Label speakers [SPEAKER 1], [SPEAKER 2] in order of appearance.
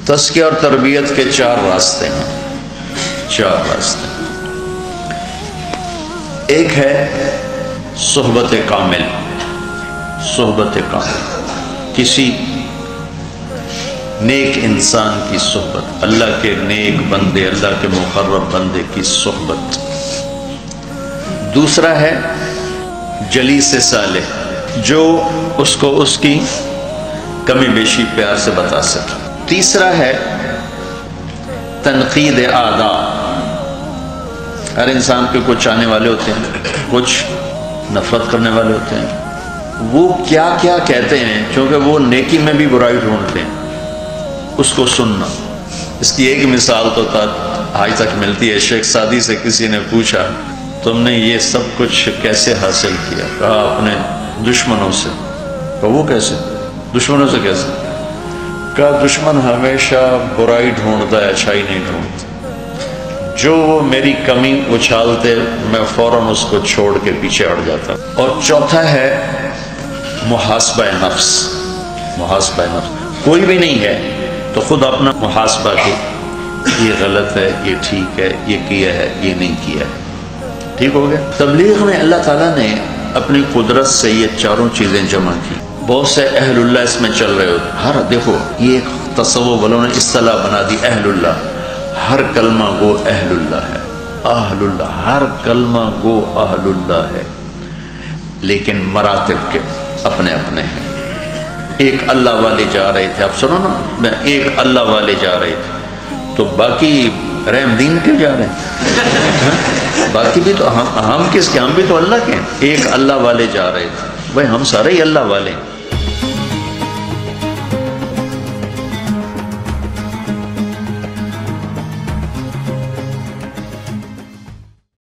[SPEAKER 1] تزکیہ اور تربیت کے 4 راستے ہیں، 4 راستے۔ ایک ہے صحبت کامل، صحبت کامل، کسی نیک انسان کی صحبت، اللہ کے نیک بندے، اللہ کے مقرب بندے کی صحبت۔ دوسرا ہے جلیس صالح، جو اس کو اس کی کمی بیشی پیار سے بتا سکے۔ تیسرا ہے تنقید اعداء، ہر انسان کے کچھ چاہنے والے ہوتے ہیں، کچھ نفرت کرنے والے ہوتے ہیں، وہ کیا کیا کہتے ہیں، چونکہ وہ نیکی میں بھی برائی ڈھونڈتے ہیں، اس کو سننا۔ اس کی ایک مثال تو آج تک ملتی ہے، شیخ سعدی سے کسی نے پوچھا تم نے یہ سب کچھ کیسے حاصل کیا؟ کہا اپنے دشمنوں سے۔ کہا وہ کیسے؟ دشمنوں سے کیسے؟ کہا دشمن ہمیشہ برائی ڈھونڈتا ہے، اچھائی نہیں ڈھونڈتا، جو وہ میری کمی اچھالتے میں فوراً اس کو چھوڑ کے پیچھے ہٹ جاتا۔ اور چوتھا ہے محاسبہ نفس، محاسبہ نفس، کوئی بھی نہیں ہے تو خود اپنا محاسبہ کی، یہ غلط ہے، یہ ٹھیک ہے، یہ کیا ہے، یہ نہیں کیا ہے، ٹھیک ہو گیا۔ تبلیغ میں اللہ تعالیٰ نے اپنی قدرت سے یہ 4 چیزیں جمع کی۔ بہت سے اہل اللہ اس میں چل رہے ہوتے، ہر دیکھو یہ ایک تصوف والوں نے اصطلاح بنا دی، اہل اللہ، ہر کلمہ گو اہل اللہ ہے، اہل اللہ، ہر کلمہ گو اہل اللہ ہے، لیکن مراتب کے اپنے اپنے ہیں۔ ایک اللہ والے جا رہے تھے، آپ سنو نا، ایک اللہ والے جا رہے تھے تو باقی رحم دین کے جا رہے ہیں، باقی بھی تو ہم کس کے، ہم بھی تو اللہ کے ہیں۔ ایک اللہ والے جا رہے تھے، بھائی ہم سارے ہی اللہ والے ہیں۔